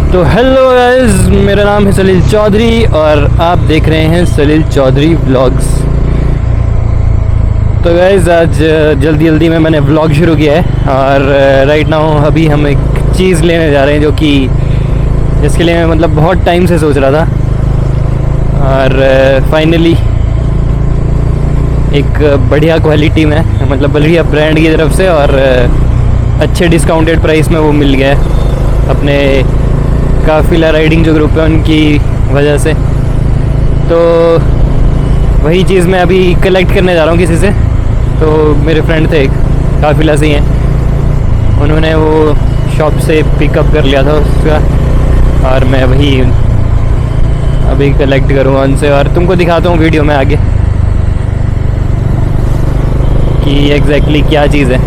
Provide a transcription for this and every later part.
तो hello guys, मेरा नाम है सलील चौधरी और आप देख रहे हैं सलील चौधरी व्लॉग्स। तो गाइस आज जल्दी जल्दी में मैंने व्लॉग शुरू किया है और राइट नाउ अभी हम एक चीज़ लेने जा रहे हैं जो कि जिसके लिए मैं मतलब बहुत टाइम से सोच रहा था और फाइनली एक बढ़िया क्वालिटी में मतलब बढ़िया ब्रांड की तरफ से और अच्छे डिस्काउंटेड प्राइस में वो मिल गया है अपने काफिला राइडिंग जो ग्रुप है उनकी वजह से। तो वही चीज़ मैं अभी कलेक्ट करने जा रहा हूँ किसी से। तो मेरे फ्रेंड थे एक काफिला से ही हैं, उन्होंने वो शॉप से पिकअप कर लिया था उसका और मैं वही अभी कलेक्ट करूँगा उनसे और तुमको दिखाता हूँ वीडियो में आगे कि एग्जैक्टली क्या चीज़ है।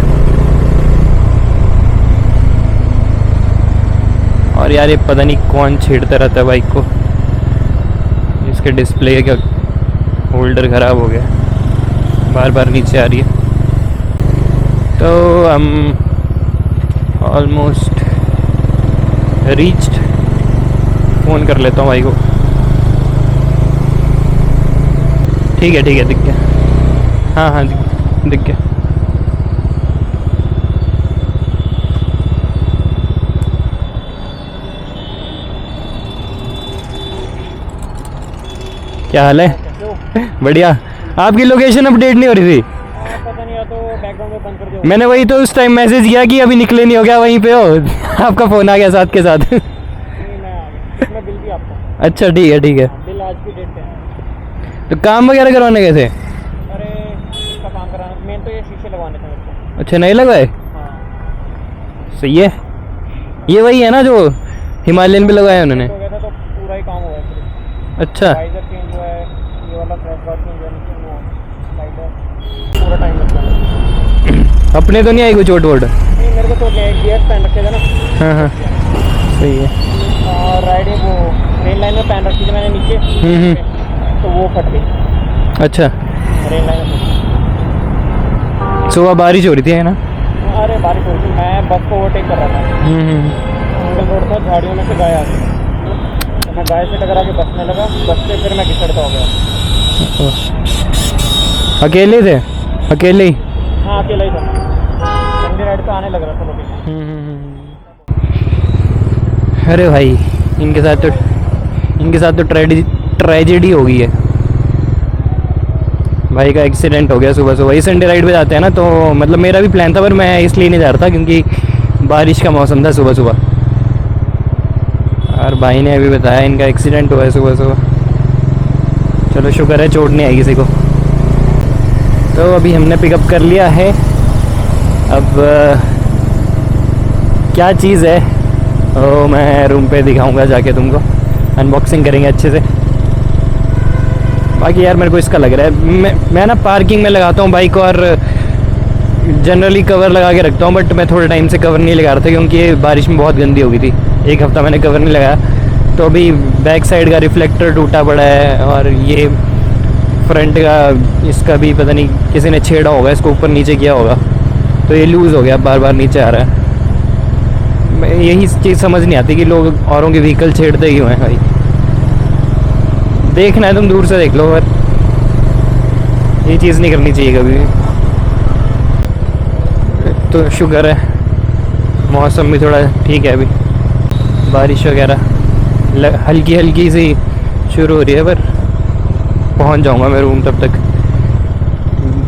और यार ये पता नहीं कौन छेड़ता रहता है बाइक को, इसके डिस्प्ले का होल्डर ख़राब हो गया, बार बार नीचे आ रही है। तो हम ऑलमोस्ट रीच्ड, फ़ोन कर लेता हूँ भाई को। ठीक है दिख गया। हाँ दिख गया। क्या हाल है? बढ़िया। आपकी लोकेशन अपडेट नहीं हो रही थी? पता नहीं, या तो बैकग्राउंड में बंद कर दिया। मैंने वही तो उस टाइम मैसेज किया कि अभी निकले नहीं हो गया, वहीं पे हो आपका फ़ोन आ गया साथ के साथ। नहीं, मैं आ गया। इसमें बिल भी आपका। अच्छा ठीक है बिल आज की डेट पे है। तो काम वगैरह करवाने गए थे? अरे इसका काम कराना, मेन तो ये शीशे लगवाने थे मेरे को। अच्छा नहीं लगवाए? हाँ। सही है। ये वही है ना जो हिमालयन पे लगाया उन्होंने? हो गया था तो पूरा ही काम हुआ है फिर। अच्छा वाइजर चेंज हुआ है, ये वाला फ्लैश गार्ड चेंज हुआ है, वो स्लाइडर, पूरा टाइम लगता है। अपने तो नहीं आई कोई चोट वोट? नहीं, मेरे को तो क्या है, गियर्स पहन रखे थे ना। हाँ सही है। और राइडिंग वो रेल लाइन में पहन रखी थी मैंने नीचे, तो वो फट गई। अच्छा रेल लाइन में सुबह बारिश हो रही थी है ना? अरे बारिश हो रही थी, मैं बस को ओवरटेक कर रहा था। सिंगल रोड था, झाड़ियों में से गाय आ गई तो मैं गाय से टकरा के बसने लगा, बस से फिर मैं घिसड़ता हो गया। अकेले थे? अकेले ही? हाँ अकेला ही था, संडे राइड पे आने लग रहा था लोकेशन। अरे भाई इनके साथ तो ट्रेजेडी हो गई है। भाई का एक्सीडेंट हो गया सुबह सुबह ही। संडे राइड पे जाते हैं ना, तो मतलब मेरा भी प्लान था पर मैं इसलिए नहीं जा रहा था क्योंकि बारिश का मौसम था सुबह सुबह। और भाई ने अभी बताया इनका एक्सीडेंट हुआ है सुबह सुबह। चलो शुक्र है चोट नहीं आई किसी को। तो अभी हमने पिकअप कर लिया है। अब क्या चीज़ है वो मैं रूम पे दिखाऊंगा जाके तुमको, अनबॉक्सिंग करेंगे अच्छे से। बाकी यार मेरे को इसका लग रहा है मैं ना पार्किंग में लगाता हूँ बाइक और जनरली कवर लगा के रखता हूँ, बट मैं थोड़े टाइम से कवर नहीं लगा रहा था क्योंकि ये बारिश में बहुत गंदी हो गई थी। एक हफ़्ता मैंने कवर नहीं लगाया, तो अभी बैक साइड का रिफ्लेक्टर टूटा पड़ा है और ये फ्रंट का इसका भी पता नहीं किसी ने छेड़ा होगा, इसको ऊपर नीचे किया होगा तो ये लूज़ हो गया, बार बार नीचे आ रहा है। मैं यही चीज़ समझ नहीं आती कि लोग औरों के व्हीकल छेड़ते क्यों हैं भाई। देखना है तुम दूर से देख लो, पर ये चीज़ नहीं करनी चाहिए कभी भी। तो शुक्र है मौसम भी थोड़ा ठीक है, अभी बारिश वगैरह हल्की सी शुरू हो रही है, पर पहुंच जाऊंगा मैं रूम तब तक।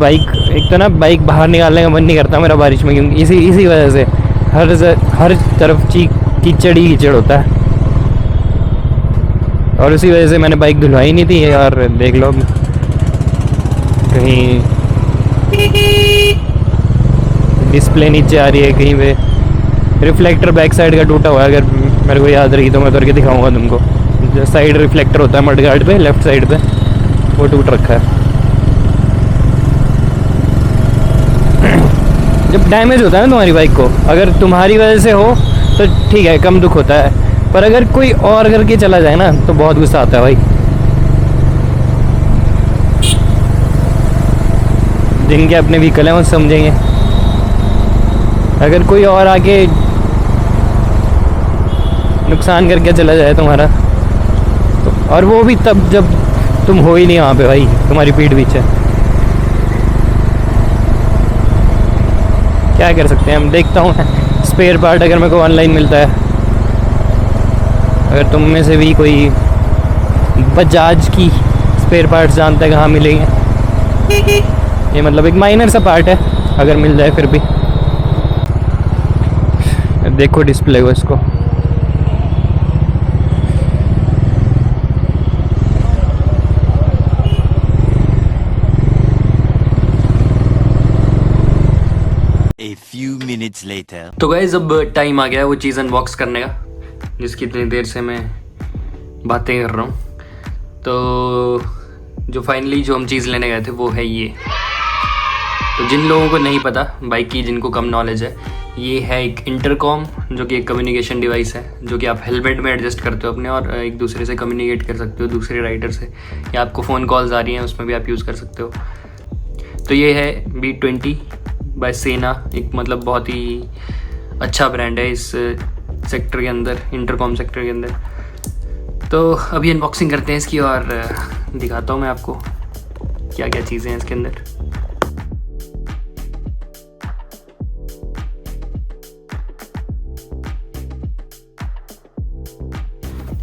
बाइक एक तो ना बाइक बाहर निकालने का मन नहीं करता मेरा बारिश में, क्योंकि इसी वजह से हर तरफ कीचड़ ही कीचड़ होता है और उसी वजह से मैंने बाइक धुलवाई नहीं थी। और देख लो कहीं डिस्प्ले नीचे आ रही है, कहीं पे रिफ्लेक्टर बैक साइड का टूटा हुआ है। अगर मेरे को याद रही तो मैं करके दिखाऊंगा तुमको। जो साइड रिफ्लेक्टर होता है मडगार्ड पे लेफ्ट साइड पे, वो टूट रखा है। जब डैमेज होता है ना तुम्हारी बाइक को, अगर तुम्हारी वजह से हो तो ठीक है, कम दुख होता है, पर अगर कोई और करके चला जाए ना तो बहुत गुस्सा आता है भाई। जिनके अपने व्हीकल हैं वो समझेंगे, अगर कोई और आके नुकसान करके चला जाए तुम्हारा। तो और वो भी तब जब तुम हो ही नहीं वहाँ पे भाई, तुम्हारी पीठ पीछे। क्या कर सकते हैं हम। देखता हूँ स्पेयर पार्ट अगर मेरे को ऑनलाइन मिलता है। अगर तुम में से भी कोई बजाज की स्पेयर पार्ट्स जानता है कहाँ मिलेंगे, ये मतलब एक माइनर सा पार्ट है, अगर मिल जाए फिर भी। देखो डिस्प्ले को इसको। A few minutes later. तो गाइस अब टाइम आ गया है वो चीज़ अनबॉक्स करने का, जिसकी इतनी देर से मैं बातें कर रहा हूँ। तो जो फाइनली जो हम चीज़ लेने गए थे वो है ये। तो जिन लोगों को नहीं पता बाइक की, जिनको कम नॉलेज है, ये है एक इंटरकॉम, जो कि एक कम्युनिकेशन डिवाइस है, जो कि आप हेलमेट में एडजस्ट करते हो अपने और एक दूसरे से कम्युनिकेट कर सकते हो, दूसरे राइडर से, या आपको फ़ोन कॉल्स आ रही हैं उसमें भी आप यूज़ कर सकते हो। तो ये है B20 बाय सेना, एक मतलब बहुत ही अच्छा ब्रांड है इस सेक्टर के अंदर, इंटरकॉम सेक्टर के अंदर। तो अभी अनबॉक्सिंग करते हैं इसकी और दिखाता हूँ मैं आपको क्या क्या चीज़ें हैं इसके अंदर।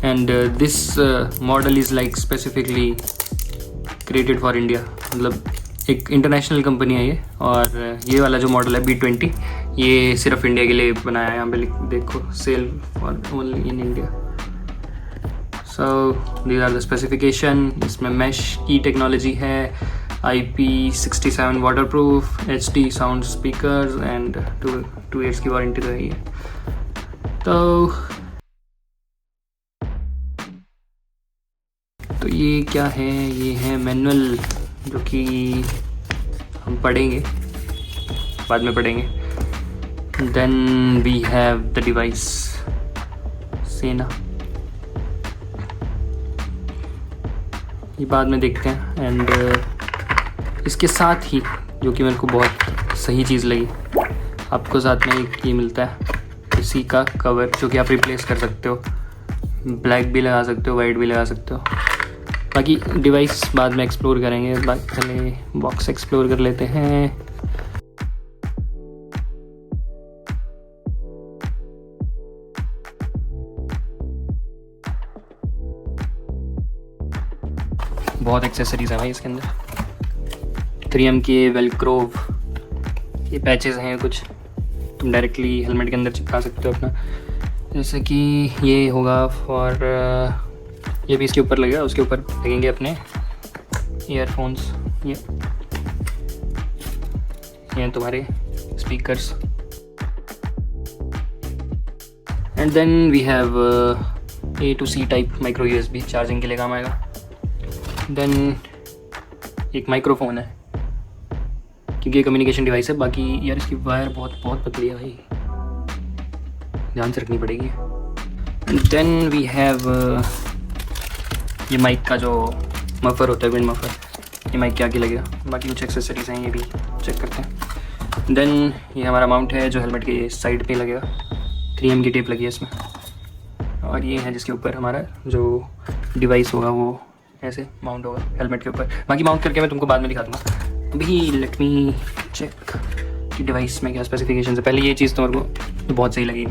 And this model is like specifically created for India, मतलब एक इंटरनेशनल कंपनी है ये। और ये वाला जो मॉडल है B20, ये सिर्फ इंडिया के लिए बनाया है। यहाँ पे देखो, sale for only in India. So these are the specification. इसमें मैश की टेक्नोलॉजी है, IP67 waterproof, HD sound speakers and 2 years की वारंटी तो है ही है। तो ये क्या है, ये है मैनुअल, जो कि हम पढ़ेंगे, बाद में पढ़ेंगे। Then we have the device सेना, ये बाद में देखते हैं। एंड इसके साथ ही, जो कि मेरे को बहुत सही चीज़ लगी, आपको साथ में एक ये मिलता है इसी का कवर, जो कि आप रिप्लेस कर सकते हो। ब्लैक भी लगा सकते हो, वाइट भी लगा सकते हो। बाकी डिवाइस बाद में एक्सप्लोर करेंगे, पहले बॉक्स एक्सप्लोर कर लेते हैं। बहुत एक्सेसरीज है भाई इसके अंदर। 3M के वेलक्रो ये पैचेस हैं कुछ, तुम डायरेक्टली हेलमेट के अंदर चिपका सकते हो अपना। जैसे कि ये होगा फॉर, ये भी इसके ऊपर लगेगा, उसके ऊपर लगेंगे अपने ईयरफोन्स। ये तुम्हारे speakers. And then we have A to C type micro USB, charging के लिए काम आएगा। देन एक माइक्रोफोन है, क्योंकि ये कम्युनिकेशन डिवाइस है। बाकी यार इसकी वायर बहुत पतली है भाई, ध्यान से रखनी पड़ेगी। देन वी हैव ये माइक का जो मफर होता है, विंड मफर, ये माइक के आगे लगेगा। बाकी कुछ एक्सेसरीज हैं, ये भी चेक करते हैं। देन ये हमारा माउंट है, जो हेलमेट के साइड पे लगेगा। 3M की टेप लगी है इसमें। और ये है जिसके ऊपर हमारा जो डिवाइस होगा वो ऐसे माउंट होगा हेलमेट के ऊपर। बाकी माउंट करके मैं तुमको बाद में दिखा दूँगा। अभी लेट मी चेक कि डिवाइस में क्या स्पेसिफिकेशन है। पहले ये चीज़ तो मेरे को बहुत सही लगी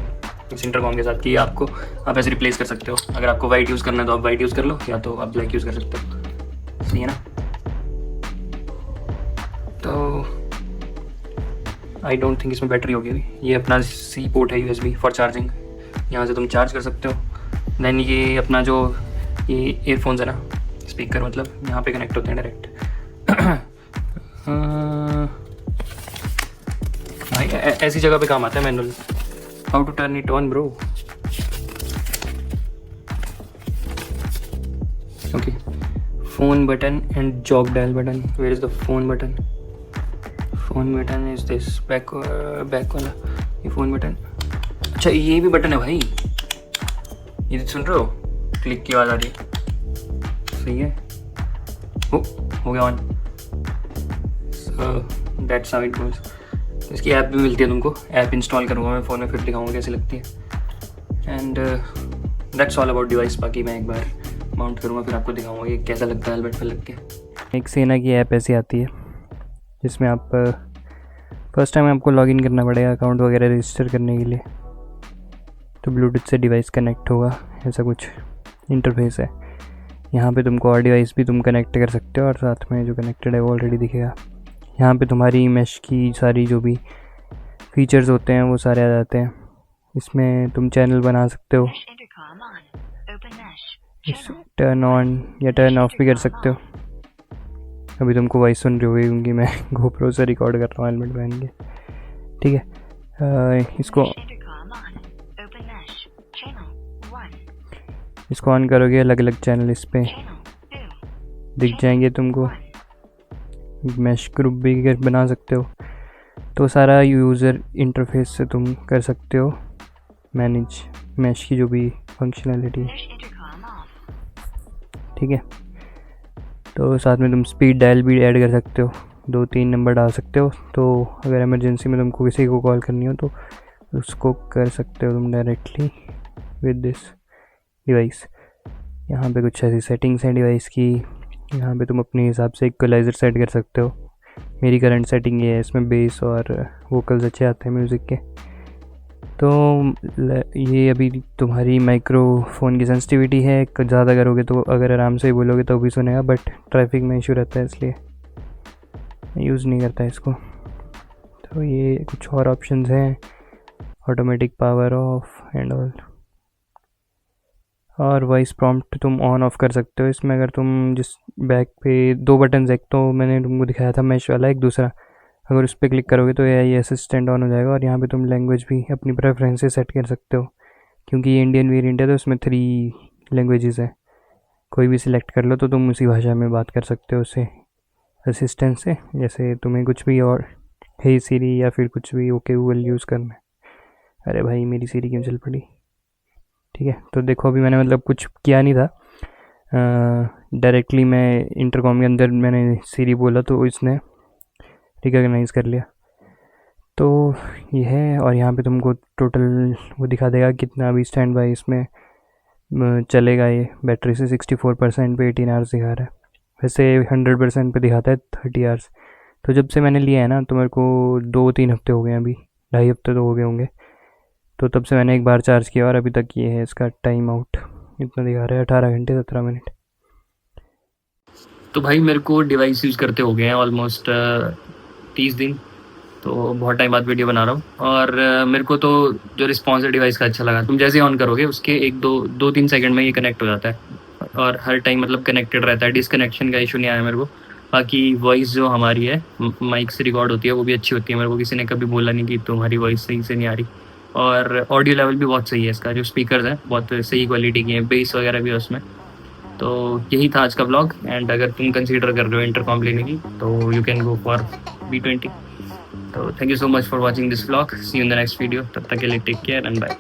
इस इंटरकॉम के साथ, कि आप ऐसे रिप्लेस कर सकते हो। अगर आपको वाइट यूज़ करना है तो आप वाइट यूज़ कर लो, या तो आप ब्लैक यूज़ कर सकते हो। सही है ना। तो आई डोंट थिंक इसमें बैटरी होगी। ये अपना C पोर्ट है, USB फॉर चार्जिंग, यहाँ से तुम चार्ज कर सकते हो। देन ये अपना जो ये ईयरफोन्स है ना, स्पीकर मतलब यहाँ पे कनेक्ट होते हैं डायरेक्ट। भाई ऐसी जगह पे काम आता है manual. How to turn it on bro. Okay, phone button and jog dial button. Where is the phone button? Phone button is this back वाला, ये फोन बटन। अच्छा ये भी बटन है भाई, ये सुन रहे हो, क्लिक की आवाज़ आ रही है। सही है, हो गया on. So that's how it goes. इसकी ऐप भी मिलती है तुमको, ऐप इंस्टॉल करूँगा मैं फ़ोन में, फिर दिखाऊँगा कैसी लगती है। And that's all about device. बाकी मैं एक बार माउंट करूँगा फिर आपको दिखाऊंगा कि कैसा लगता है हेलमेट पर लग के। एक सेना की ऐप ऐसी आती है जिसमें आप फर्स्ट टाइम आपको लॉगिन करना पड़ेगा अकाउंट वगैरह रजिस्टर करने के लिए, तो ब्लूटूथ से डिवाइस कनेक्ट होगा, ऐसा कुछ इंटरफेस है। यहाँ पे तुमको और डिवाइस भी तुम कनेक्ट कर सकते हो और साथ में जो कनेक्टेड है वो ऑलरेडी दिखेगा। यहाँ पे तुम्हारी मैश की सारी जो भी फीचर्स होते हैं वो सारे आ जाते हैं। इसमें तुम चैनल बना सकते हो, टर्न ऑन या टर्न ऑफ भी कर सकते हो। अभी तुमको वॉइस सुन रही होगी क्योंकि मैं गोप्रो से रिकॉर्ड कर रहा हूँ हेलमेट पहन के, ठीक है। इसको ऑन करोगे अलग अलग चैनल इस पे दिख जाएंगे तुमको। मैश ग्रुप भी बना सकते हो, तो सारा यूज़र इंटरफेस से तुम कर सकते हो मैनेज मैश की जो भी फंक्शनैलिटी है, ठीक है। तो साथ में तुम स्पीड डायल भी ऐड कर सकते हो, 2-3 नंबर डाल सकते हो, तो अगर इमरजेंसी में तुमको किसी को कॉल करनी हो तो उसको कर सकते हो तुम डायरेक्टली विद दिस डिवाइस। यहाँ पे कुछ ऐसी सेटिंग्स हैं डिवाइस की। यहाँ पे तुम अपने हिसाब से इक्वलाइज़र सेट कर सकते हो। मेरी करंट सेटिंग ये है, इसमें बेस और वोकल्स अच्छे आते हैं म्यूज़िक के। तो ये अभी तुम्हारी माइक्रोफोन की सेंसिटिविटी है, ज़्यादा करोगे तो अगर आराम से बोलोगे तो भी सुनेगा, बट ट्रैफिक में इशू रहता है इसलिए यूज़ नहीं करता इसको। तो ये कुछ और ऑप्शंस हैं, automatic power of and all, और वॉइस प्रॉम्प्ट तुम ऑन ऑफ कर सकते हो इसमें। अगर तुम जिस बैक पे 2 बटन, एक तो मैंने तुमको दिखाया था मैश वाला, एक दूसरा, अगर उस पर क्लिक करोगे तो AI असिस्टेंट ऑन हो जाएगा। और यहाँ पे तुम लैंग्वेज भी अपनी प्रेफरेंसेस सेट कर सकते हो, क्योंकि ये इंडियन वेरिएंट है तो इसमें 3 लैंग्वेजेस है। कोई भी सिलेक्ट कर लो तो तुम उसी भाषा में बात कर सकते हो उससे असिस्टेंट से। जैसे तुम्हें कुछ भी और हे सीरी या फिर कुछ भी ओके गूगल यूज़ करना है। अरे भाई मेरी सीरी क्यों चल पड़ी, ठीक है। तो देखो अभी मैंने मतलब कुछ किया नहीं था, डायरेक्टली मैं इंटरकॉम के अंदर मैंने सीरी बोला तो इसने रिकॉग्नाइज़ कर लिया। तो ये है, और यहाँ पे तुमको टोटल वो दिखा देगा कितना अभी स्टैंड बाई इसमें चलेगा। ये बैटरी से 64% पे 18 आवर्स दिखा रहा है, वैसे 100% पे दिखाता है 30 आवर्स। तो जब से मैंने लिया है ना तो मेरे को 2-3 हफ्ते हो गए, अभी 2.5 हफ्ते तो हो गए होंगे। तो तब से मैंने एक बार चार्ज किया और अभी तक ये है इसका टाइम आउट, इतना दिखा रहा है 18 घंटे 17 मिनट। तो भाई मेरे को डिवाइस यूज़ करते हो गए हैं ऑलमोस्ट 30 दिन, तो बहुत टाइम बाद वीडियो बना रहा हूँ। और मेरे को तो जो रिस्पॉन्स है डिवाइस का अच्छा लगा। तुम जैसे ऑन करोगे उसके 2-3 सेकंड में ये कनेक्ट हो जाता है और हर टाइम मतलब कनेक्टेड रहता है, डिसकनेक्शन का इशू नहीं आया मेरे को। बाकी वॉइस जो हमारी है माइक से रिकॉर्ड होती है वो भी अच्छी होती है, मेरे को किसी ने कभी बोला नहीं कि तुम्हारी वॉइस सही से नहीं आ रही। और ऑडियो लेवल भी बहुत सही है इसका, जो स्पीकर्स हैं बहुत सही क्वालिटी की हैं, बेस वगैरह भी है उसमें। तो यही था आज का ब्लॉग। एंड अगर तुम कंसीडर कर रहे हो इंटरकॉम लेने की तो you can go for V20। तो thank you so much for watching this blog, see you in the next video. तब तक के लिए टेक केयर एंड बाय।